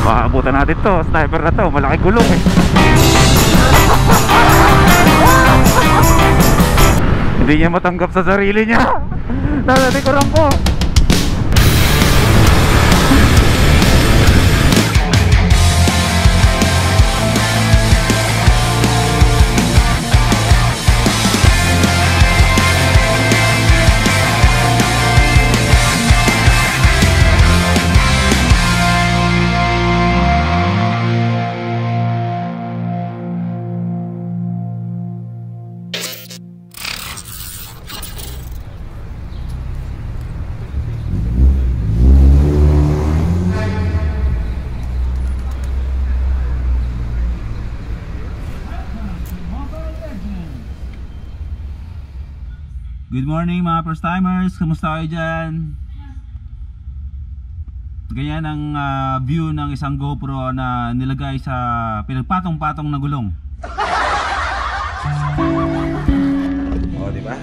Makakabutan natin to. Sniper na to. Malaki gulong eh. Hindi niya matanggap sa sarili niya. Nalalikuran ko. Good morning mga first timers, kumusta kayo dyan? Ganyan ang view ng isang GoPro na nilagay sa pinagpatong-patong na gulong. O, diba?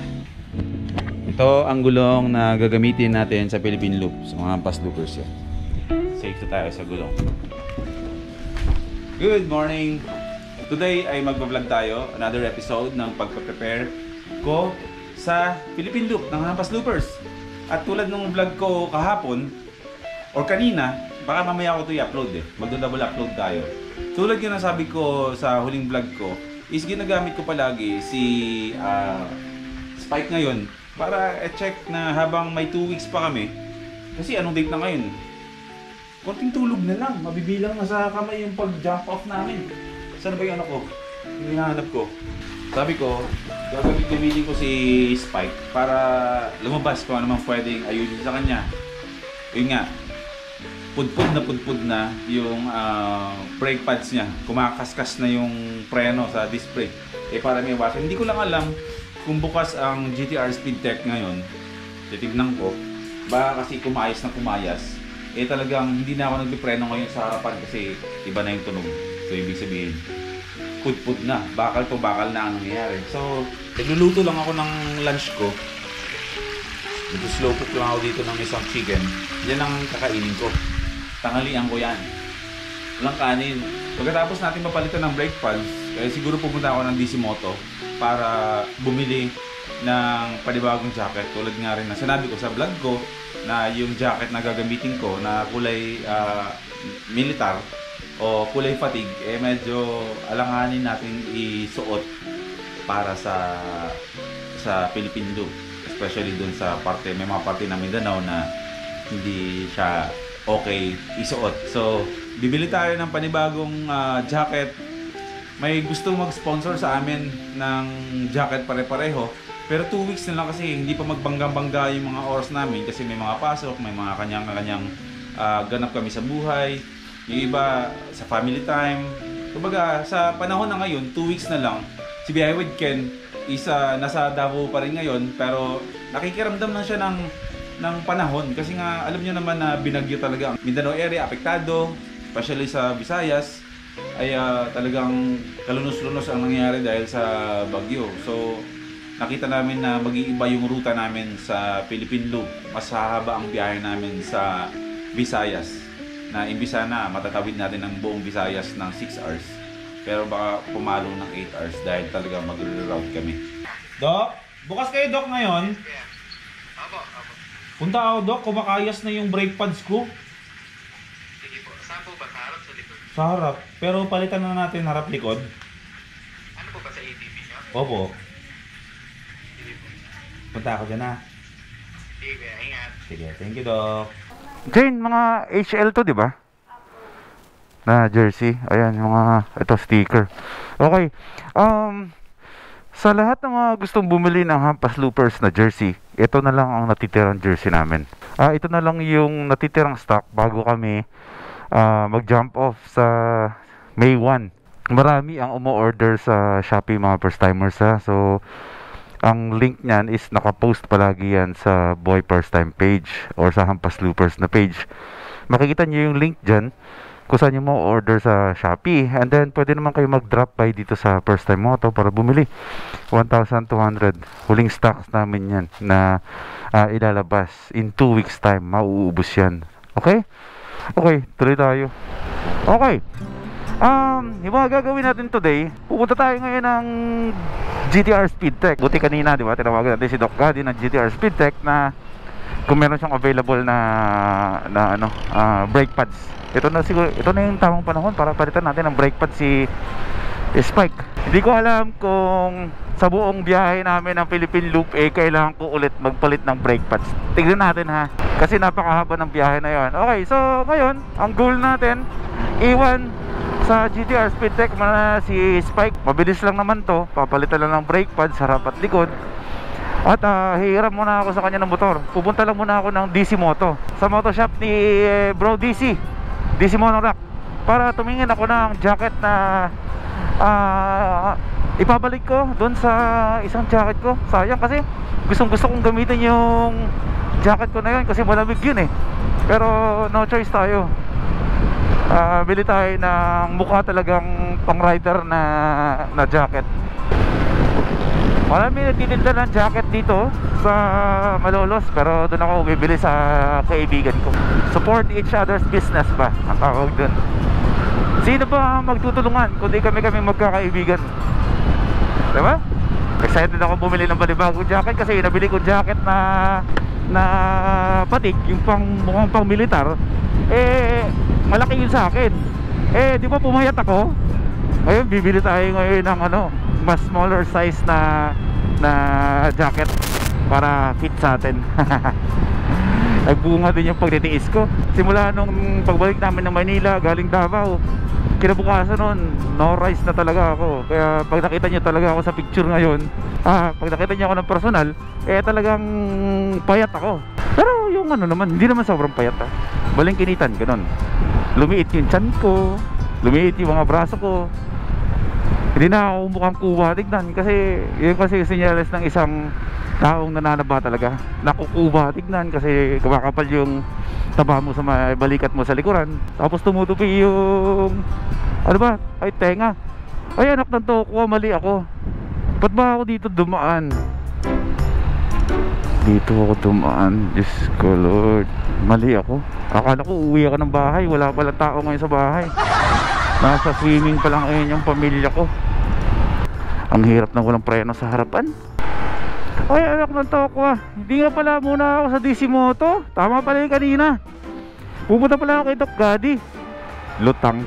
Ito ang gulong na gagamitin natin sa Philippine Loop, sa mga hampas loopers yan. Safe na tayo sa gulong. Good morning! Today ay magbablog tayo, another episode ng pagpa-prepare ko sa Philippine Loop ng hampas loopers. At tulad ng vlog ko kahapon or kanina, baka mamaya ko ito i-upload eh, mag-double upload tayo. Tulad yung nasabi ko sa huling vlog ko, is ginagamit ko palagi si Spike ngayon para i-check na habang may 2 weeks pa kami, kasi anong date na ngayon, konting tulog na lang, mabibilang na sa kamay yung pag-jump off namin. Saan ba yung ano ko? Yung hinahanap ko. Sabi ko, gagamitin ko si Spike para lumabas kung ano man pwedeng ayunin sa kanya. Yun nga, pudpud na yung brake pads niya. Kumakaskas na yung preno sa disc brake. Eh para may iwasan. Hindi ko lang alam kung bukas ang GTR Speedtech ngayon. Titignan ko. Baka kasi kumayas na kumayas. Eh talagang hindi na ako nagpipreno ngayon sa harapan kasi iba na yung tunog. So ibig sabihin, pud na, bakal to bakal na ang nangyayari. So, nagluluto lang ako ng lunch ko. Nag-slow cook lang ako dito ng isang chicken. Yan ang kakainin ko. Tanghalian ko yan. Walang kanin. Pagkatapos natin mapalitan ng brake pads, kaya siguro pupunta ako ng DC Moto para bumili ng panibagong jacket. Tulad nga rin na sinabi ko sa vlog ko na yung jacket na gagamitin ko na kulay militar o kulay fatigue, eh medyo alanganin natin isuot para sa Philippine Loop, especially dun sa parte, may mga parte ng Mindanao na hindi siya okay isuot. So bibili tayo ng panibagong jacket. May gusto mag-sponsor sa amin ng jacket pare-pareho, pero 2 weeks na lang kasi hindi pa magbangga-bangga yung mga oras namin kasi may mga pasok, may mga kanyang-kanyang ganap kami sa buhay. Yung iba sa family time. Kumbaga sa panahon na ngayon, 2 weeks na lang. Si Biyahe with Ken nasa Davao pa rin ngayon, pero nakikiramdam na siya ng panahon kasi nga alam niyo naman na binagyo talaga ang Mindanao area, apektado, especially sa Visayas ay talagang kalunos-lunos ang nangyayari dahil sa bagyo. So nakita namin na mag-iiba yung ruta namin sa Philippine Loop. Mas hahaba ang biyahe namin sa Visayas, na imbisa na matatawid natin ang buong Visayas ng 6 hours. Pero baka pumalo ng 8 hours dahil talaga magre-route kami. Doc, bukas kayo Doc ngayon? Apo. Punta ako Doc, kumakayas na yung brake pads ko. Sige po, saan po ba? Sa harap, sa likod? Sa harap, pero palitan na natin harap-likod. Ano po ba sa ATV nyo? Opo, Sige po. punta ako dyan ha. Sige, ingat. Sige, thank you Doc. Jane, mga HL to, di ba? Na jersey. Ayan, yung mga ito sticker. Okay. Sa lahat ng mga gustong bumili ng hampas loopers na jersey, ito na lang ang natitirang jersey namin. Ito na lang yung natitirang stock bago kami mag-jump off sa May 1. Marami ang umu-order sa Shopee, mga first timers ha. So ang link niyan is nakapost palagi yan sa Boy First Time page or sa Hampas Loopers na page. Makikita niyo yung link dyan kung saan nyo mo order sa Shopee. And then pwede naman kayo mag-drop by dito sa First Time Moto para bumili. 1,200 huling stocks namin yan na ilalabas in 2 weeks time. Mauubos yan. Okay? Okay, tuloy tayo. Okay. Yung mga gagawin natin today, pupunta tayo ngayon ng GTR Speedtech. Buti kanina, di ba, tinawagan natin si Doc Gadi ng GTR Speedtech na kung meron siyang available na brake pads. Ito na siguro, ito na yung tamang panahon para palitan natin ng brake pads si Spike. Hindi ko alam kung sa buong biyahe namin ng Philippine Loop kailangan ko ulit magpalit ng brake pads. Tignan natin ha, kasi napakahaba ng biyahe na yon. Okay, so ngayon ang goal natin, iwan sa GTR Speedtech na si Spike. Mabilis lang naman to, papalitan lang ng brake pads sa harap at likod. At hihiram muna ako sa kanya ng motor. Pupunta lang muna ako ng DC Moto, sa moto shop ni Bro DC Monorack, para tumingin ako ng jacket na ipabalik ko doon sa isang jacket ko. Sayang kasi gusto kong gamitin yung jacket ko na yun kasi malamig yun eh. Pero no choice tayo. Bili tayo ng mukha talagang pang rider na jacket. Marami nagtitinda ng jacket dito sa Malolos, pero doon ako bibili sa kaibigan ko. Support each other's business ba ang tawag doon. Sino ba magtutulungan kundi kami magkakaibigan, diba? Excited ako bumili ng panibagong jacket kasi nabili ko jacket na patik, yung mukhang pang militar. Malaki yun sa akin. Di ba pumayat ako? Ngayon bibili tayo ngayon ng mas smaller size na jacket para fit sa atin. Nagbunga din yung pagtitiis ko. Simula nung pagbalik namin ng Manila galing Davao, kinabukasan nun, no rice na talaga ako. Kaya pag nakita nyo talaga ako sa picture ngayon, pag nakita nyo ako ng personal, talagang payat ako. Pero yung naman, hindi naman sobrang payat balingkinitan, ganun. Lumiit yung tiyan ko, lumiit yung mga braso ko. Hindi na ako mukhang kuha tignan kasi yun kasi senyales ng isang taong nananaba talaga. Nakukuha tignan kasi kumakapal yung taba mo sa balikat mo sa likuran. Tapos tumutupi yung tenga. Ay anak ng toko, mali ako. Ba't ba ako dito dumaan? Dito ako dumaan. Diyos ko Lord, mali ako. Akala ko uwi ako ng bahay, wala palang tao ngayon sa bahay. Nasa swimming pa lang ngayon yung pamilya ko. Ang hirap na walang preno sa harapan. Ay anak ng toko, hindi nga pala muna ako sa DC Moto. Tama pala yung kanina. Pupunta pala ako kay Doc Gadi. Lutang.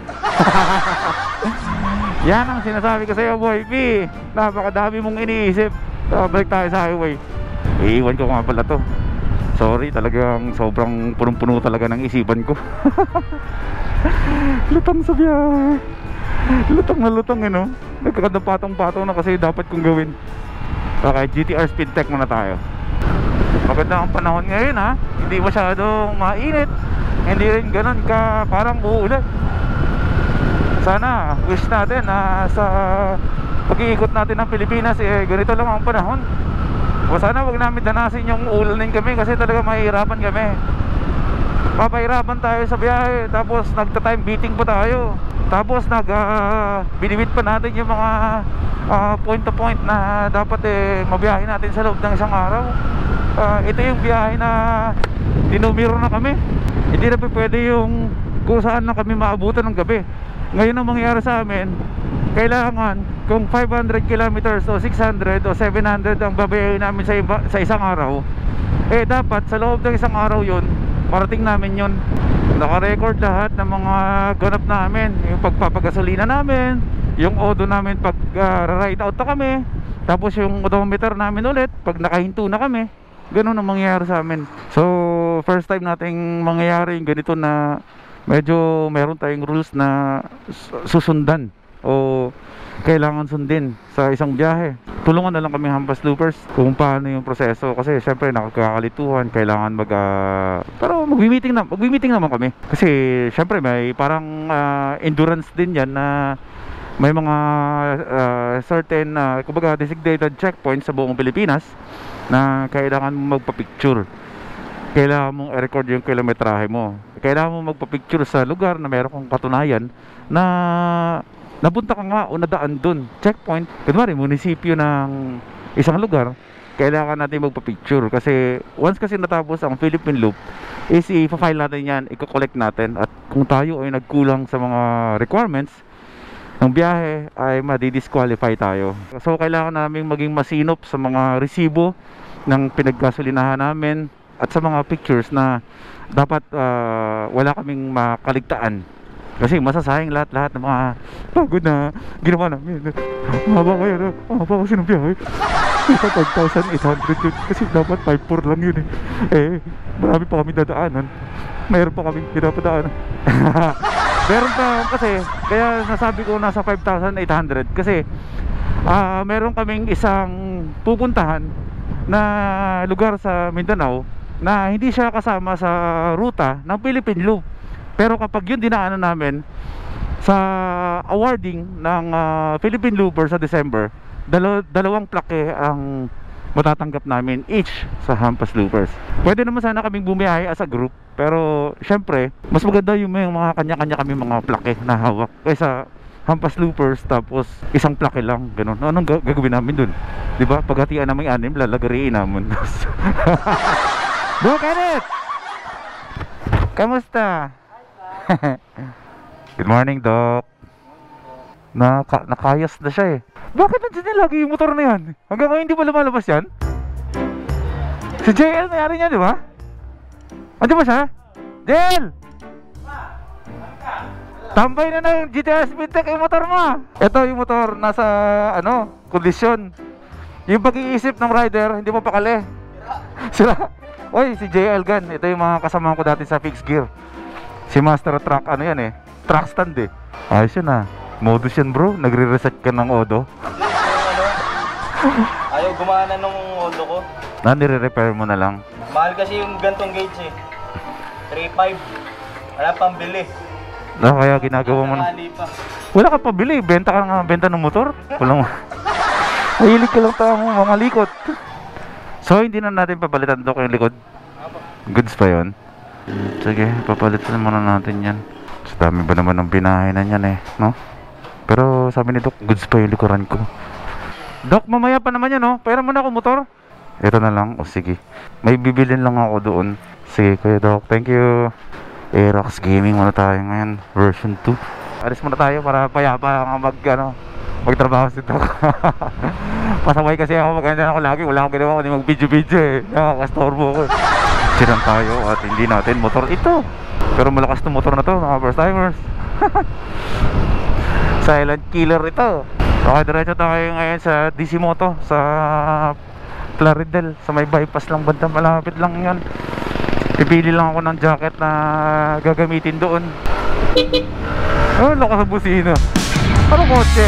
Yan ang sinasabi ko sa'yo, boy P. Napakadami mong iniisip. Balik tayo sa highway. Iiwan ko nga pala to. Sorry, talagang sobrang punong-puno talaga ng isipan ko. Lutang sa biyahe. Lutang na lutang Nagkakadapatong-patong na kasi dapat kong gawin. Okay, GTR Speedtech muna tayo. Maganda ang panahon ngayon Hindi masyadong mainit. Hindi rin ganun ka parang uulan. Sana, wish natin sa pag-iikot natin ng Pilipinas ganito lang ang panahon. O sana wag namin danasin yung ulanin kami kasi talaga mahihirapan kami. Papahirapan tayo sa biyahe, tapos nagta-time beating pa tayo. Tapos binibit pa natin yung mga point to point na dapat mabiyahe natin sa loob ng isang araw. Ito yung biyahe na dinumiro na kami. Hindi na pwede yung kung saan na kami maabutan ng gabi. Ngayon ang mangyayari sa amin, kailangan kung 500 kilometers o 600 o 700 ang babayahin namin sa isang araw, dapat sa loob ng isang araw yun marating namin yun. Naka-record lahat ng mga ganap namin, yung pagpapagasolina namin, yung odo namin pag ride out na kami, tapos yung odometer namin ulit pag nakahinto na kami. Ganun ang mangyayari sa amin. So first time nating mangyayari yung ganito na medyo meron tayong rules na susundan o kailangan sundin sa isang biyahe. Tulungan na lang kami Hampas Loopers kung paano yung proseso kasi syempre nakakakalituhan, kailangan pero magmi-meeting naman kami kasi syempre may parang endurance din yan na may mga certain kumbaga designated checkpoints sa buong Pilipinas na kailangan mo magpa-picture. Kailangan mong i-record yung kilometrahe mo. Kailangan mo magpa-picture sa lugar na meron kang katunayan na napunta ka nga o nadaan dun. Checkpoint, kunwari munisipyo ng isang lugar, kailangan natin magpa-picture kasi once kasi natapos ang Philippine Loop is i-file natin yan, i-collect natin, at kung tayo ay nagkulang sa mga requirements ng biyahe ay madi-disqualify tayo. So kailangan namin maging masinop sa mga resibo ng pinaggasolinahan namin at sa mga pictures na dapat wala kaming makaligtaan. Kasi masasayang lahat ng mga pagod na ginawa namin. Mahaba kasi ng biyahe. Isa 5,800 yun. Kasi dapat 5,400 lang yun eh. Marami pa kami dadaanan. Mayroon pa kami pinapadaanan. Meron pa kasi, kaya nasabi ko nasa 5,800. Kasi meron kaming isang pupuntahan na lugar sa Mindanao na hindi siya kasama sa ruta ng Philippine Loop. Pero kapag yun dinaanan namin sa awarding ng Philippine Looper sa December, dalawang plaque ang matatanggap namin each sa Hampas Loopers. Pwede naman sana kaming bumiyahe as a group, pero syempre mas maganda yung may mga kanya-kanya kami mga plaque na hawak kaysa Hampas Loopers tapos isang plaque lang, ganun. Anong gagawin namin dun? Diba? Paghatian namin 6, lalagariin namin. Bro Kenneth! Kamusta? Good morning, Doc. Nakayas na siya eh. Bakit nandiyan lagi yung motor na yan? Hanggang ngayon hindi pa lumalabas yan? Si JL nangyari niya, di ba? Andiyan ba siya? JL! Tambay na ng GTR Speedtech yung motor mo. Ito yung motor, nasa kondisyon. Yung pag-iisip ng rider, hindi mo pakali. Sila. Oy, si JL Gan. Ito yung mga kasama ko dati sa fixed gear. Si Master Truck, yan eh, truck stand eh. Ayos yun ah. Modus yan bro, nagre-reset ka ng Odo. Ayaw gumana nung Odo ko. Nire-repair mo na lang. Mahal kasi yung gantong gauge eh. 3.5. Wala pang bili. Kaya ginagawa mo na. Wala ka pabili, benta ng motor. Walang mahilig ka lang tayo mga likod. So hindi na natin papalitan Dok yung likod. Goods pa yun. Sige, papalitan muna natin yan. Sa dami ba naman ng binahe na yan eh, no? Pero sabi ni Doc, goods pa yung likuran ko. Doc, mamaya pa naman yan, no? Pera mo na ako motor. Ito na lang, o sige. May bibilin lang ako doon. Sige, Kuya Doc, thank you. Aerox Gaming muna tayo ngayon, version 2. Alis muna tayo para payapa magtrabaho si Doc. Pasaway kasi ako, maganda ako lagi. Wala akong ginawa, hindi mag-video-video eh. Nakakastorbo ko eh. Siran tayo at hindi natin motor ito. Pero malakas na motor na to, mga first timers. Silent killer ito. Okay, diretso tayo ngayon sa DC Moto sa Plaridel, sa may bypass lang banda, malapit lang yan. Pipili lang ako ng jacket na gagamitin doon. Oh, lakas sa busina. Ano kotse?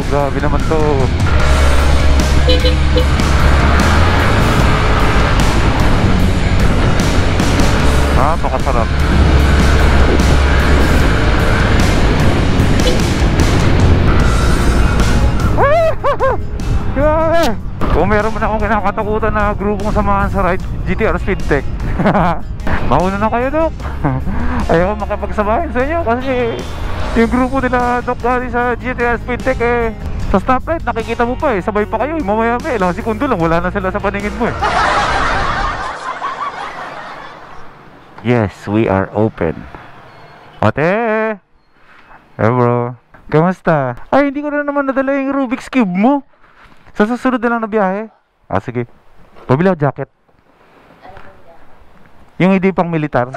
Grabe naman to. Napakasarap. Grabe. Kung meron man akong kinakatakutan na grupong samahan sa ride, GTR Speedtech. Mauna na kayo, Dok. Ayaw makipagsabahin sa inyo kasi yung grupo nila Doc Gary sa GTR Speedtech eh, sa stoplight nakikita mo pa eh, sabay pa kayo eh, mamaya may ilang sekundo lang wala na sila sa paningin mo eh. Yes, we are open. Ate! Eh bro, kamusta? Ay, hindi ko na naman nadala yung Rubik's Cube mo. Sa susunod na lang na biyahe. Ah, sige. Pabili ako jacket. Yung hindi pang militar.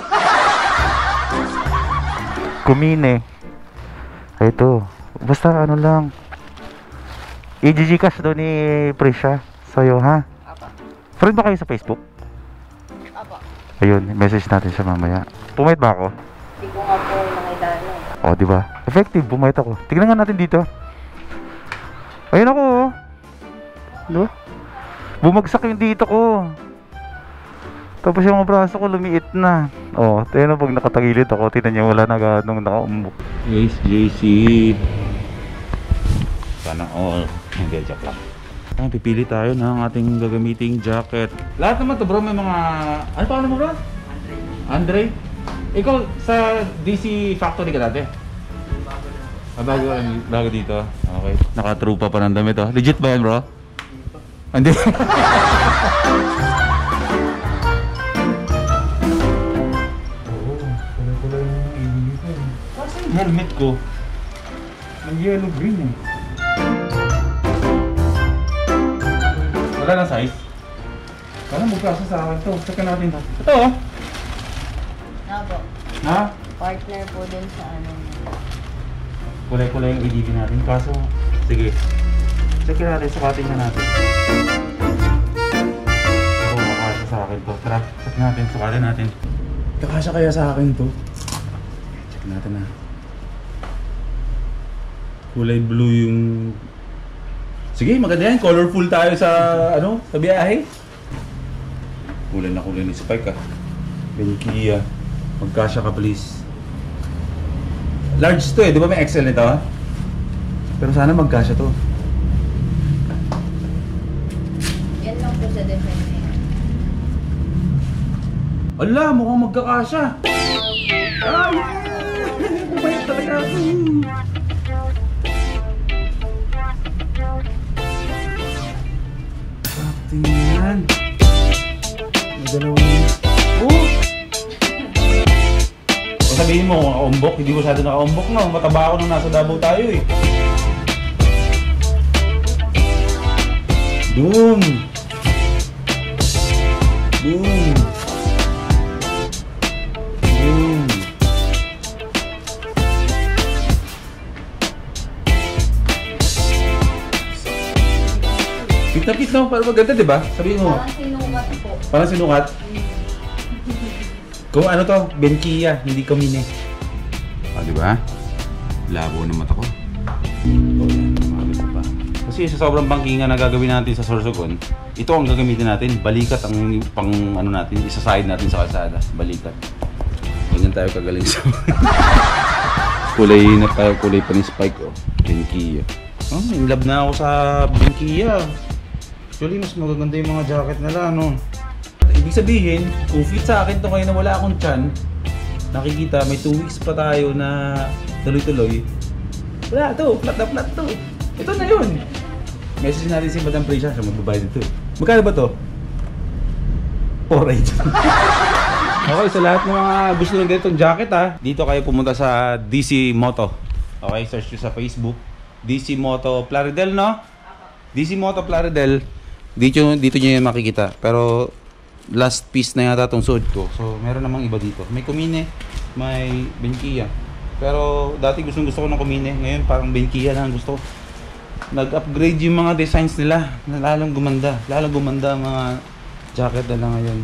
Kumine. Ito, basta ano lang. I-GG cash doon ni Prisha sa'yo, ha? Apa. Friend ba kayo sa Facebook? Apa. Ayun, message natin siya mamaya. Pumayat ba ako? Hindi ko nga po nakita na. O, diba? Effective, pumayat ako. Tignan nga natin dito. Ayun ako, oh. Diba? Bumagsak yung dito ko. Tapos yung mga braso ko lumiit na. Oh, tignan pag nakatagilid ako, tignan niyo wala na ganong nakaumbo. Yes, JC. Sana all. Hindi, joke lang. Pipili tayo ng ating gagamiting jacket. Lahat naman to bro, may mga... Ano pa mo bro? Andre, ikaw sa DC Factory ka dati? Bago dito. Okay. Nakatrupa pa ng damit oh. Legit ba yan, bro? Hindi. Kasi yung helmet ko ang yellow green eh. Wala na size? Parang magkasa sa akin to. Saka natin to. Ito oh. Opo. Ha? Partner po din sa ano. Kulay-kulay yung ADV natin. Kaso, sige. Check natin. Sukatin na natin. Oo, makasya sa akin to. Tara, check natin. Sukatin natin. Kakasya kaya sa akin to? Check natin na. Kulay blue yung... Sige, maganda yan. Colorful tayo sa, ano, sa biyahe. Kulay na kulay ni Spike ah. Benkia. Magkasya ka please. Large to eh, di ba may XL nito ah? Pero sana magkasya to. Yan lang po sa defense niya. Ala, mukhang magkakasya. Ay! Kumayat talaga ako. Tingnan. May dalawang... Oh! Kung sabihin mo kung naka-umbok, hindi masyado naka-umbok no. Mataba ako nung nasa Davao tayo eh. Boom! Boom! Boom! Pit no, parang maganda diba? Sabihin mo. Parang sinukat po. Parang sinukat? Kung ano to, Benkia, hindi Kamine. Ah, di ba? Labo ng mata ko. Ito yan, maganda pa. Kasi sa sobrang bangkingan na gagawin natin sa Sorsogon, ito ang gagamitin natin. Balikat ang pang ano natin, isa-side natin sa kalsada. Balikat. Ganyan tayo kagaling sa... kulay na tayo, kulay pa ni Spike oh. Benkia. Oh, in love na ako sa Benkia. Actually, mas magaganda yung mga jacket nila, no? Ibig sabihin, kung fit sa akin to ngayon na wala akong tiyan, nakikita may 2 weeks pa tayo na tuloy-tuloy. Wala to, flat na flat to. Ito na yun. Message natin si Madam Prisha, siya magbabayad dito. Magkano ba to? 4.8. Okay, sa lahat ng mga gusto ng ganitong jacket ha, dito kayo pumunta sa DC Moto. Okay, search nyo sa Facebook. DC Moto Plaridel, no? DC Moto Plaridel. Dito nyo yung makikita. Pero last piece na yata itong suot ko. So meron namang iba dito. May Kamine, may Benkia. Pero dati gusto ko ng Kamine. Ngayon parang Benkia lang gusto ko. Nag-upgrade yung mga designs nila na lalong gumanda. Lalong gumanda ang mga jacket nila ngayon.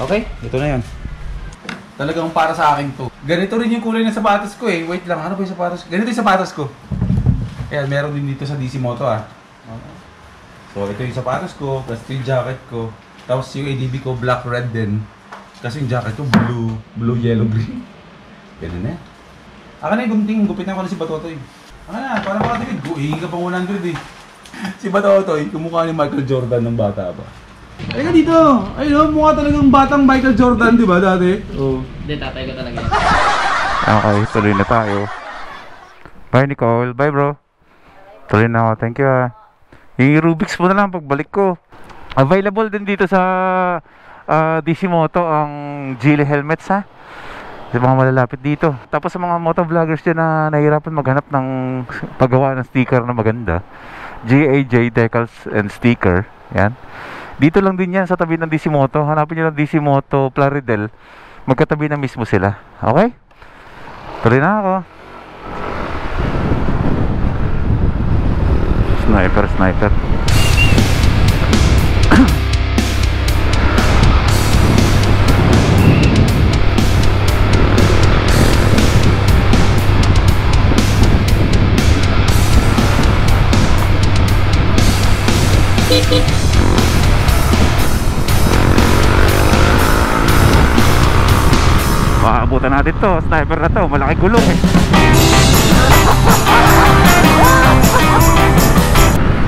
Okay, ito na yan. Talagang para sa akin to. Ganito rin yung kulay ng sapatos ko eh. Wait lang, ano ba yung sapatos ko? Ganito yung sapatos ko. Ayan, meron din dito sa DC Moto ah. So ito yung sapatos ko, plus ito yung jacket ko. Tapos yung ADB ko, black red din. Kasi yung jacket ko, blue, yellow, green. Pwede na yan. Aka na yung gunting, gupitan ko na si Batotoy. Aka na, parang makatipid. Hihingi ka pang 100 eh. Si Batotoy, kumukha ni Michael Jordan ng bata pa. Halika dito! Ayun, mukha talagang batang Michael Jordan, di ba dati? Oo. Hindi, tatay ko talaga yan. Okay, tuloy na tayo. Bye Nicole, bye bro. Tuloy na ako, thank you ah. Yung Rubik's mo na lang pagbalik ko. Available din dito sa DC Moto ang Geely helmets ha. Sa mga malalapit dito. Tapos sa mga motovloggers dyan na nahihirapan maghanap ng paggawa ng sticker na maganda, GAJ decals and sticker. Yan. Dito lang din yan sa tabi ng DC Moto. Hanapin nyo lang DC Moto Plaridel. Magkatabi na mismo sila. Okay? Tuloy na ako. Sniper. Makakabutan natin to. Sniper na to. Malaki gulong eh.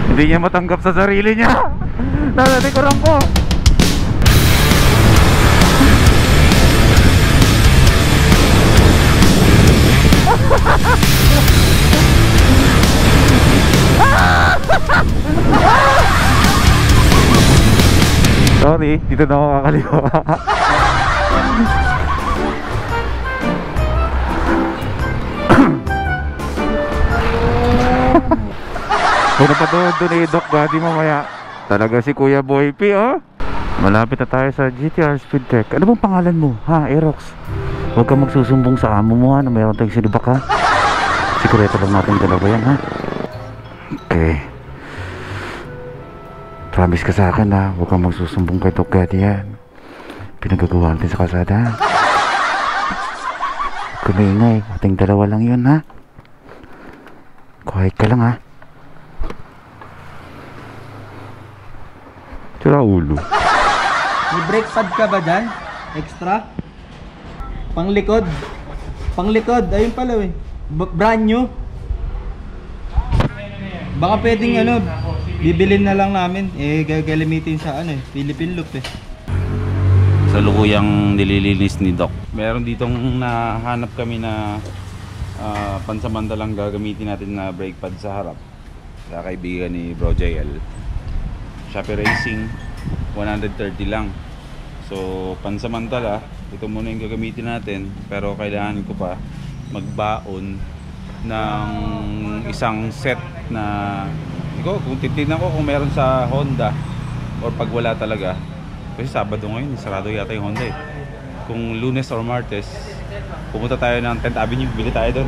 Hindi niya matanggap sa sarili niya. Nalalikuran ko. Sorry, dito na ako kakaliwa. Kung napanood doon eh, Doc Buddy mamaya. Talaga si Kuya Boy P, oh. Malapit na tayo sa GTR Speed Tech. Ano bang pangalan mo, ha, Aerox? Huwag kang magsusumbong sa amo mo, ha, na mayroon tayong sinibak, ha. Sikreto lang natin dalawa yan, ha. Okay. Promise ka sa akin, ha. Huwag kang magsusumbong kay Doc Buddy yan. Pinagagawa natin sa kalsada, ha. Kumingay, ating dalawa lang yun, ha. Quiet ka lang, ha. Tira ulo. May brake pad ka ba dyan? Extra? Panglikod. Panglikod. Ayun pala eh. Brand new. Baka pwedeng ano, bibilin na lang namin. Eh, gagamitin sa ano eh, Philippine Loop eh. Sa lukuyang nililinis ni Doc. Meron ditong nahanap kami na pansamantalang gagamitin natin na brake pad sa harap. Sa kaibigan ni Bro JL. Shopee Racing 130 lang. So pansamantala, ito muna yung gagamitin natin. Pero kailangan ko pa magbaon ng isang set na kung titignan ko kung meron sa Honda or pag wala talaga. Kasi Sabado ngayon, sarado yata yung Honda eh. Kung Lunes or Martes, pupunta tayo ng 10th Avenue, bili tayo doon.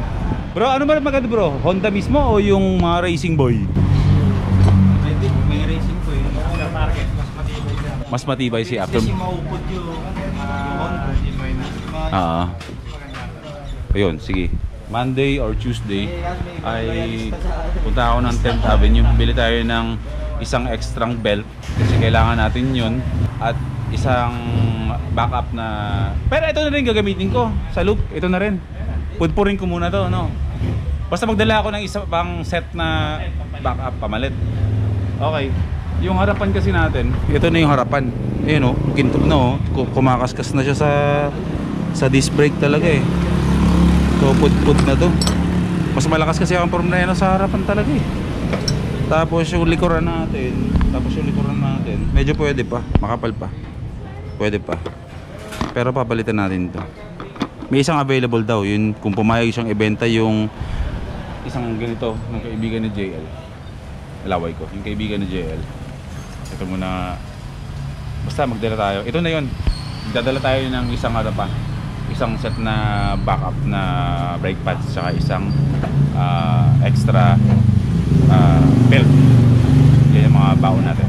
Bro, ano ba maganda bro? Honda mismo o yung mga racing boy? May racing ko eh. Mas matibay si after. Kasi maupod yung Honda. Ayun, sige. Monday or Tuesday ay punta ako ng 10th Avenue. Bili tayo ng isang extrang belt kasi kailangan natin yun at isang backup na. Pero ito na rin gagamitin ko sa loop. Ito na rin. Pudpurin ko muna to, no? Basta magdala ako ng isa pang set na backup pamalit. Okay. Yung harapan kasi natin, ito na yung harapan. Ayun, oh, kintob na, oh. Kumakaskas na siya sa disc brake talaga eh. So pud na to. Mas malakas kasi ang promeno sa harapan talaga eh. Tapos yung likuran natin, medyo pwede pa, makapal pa. Pwede pa. Pero papalitan natin to. May isang available daw, yun kung pumayag siyang ibenta yung isang ganito ng kaibigan ni JL. Laway ko, yung kaibigan ni JL. Ito muna, basta magdala tayo. Ito na yun, dadala tayo ng isang ano pa, isang set na backup na brake pads saka isang extra belt. Yan yung mga baon natin.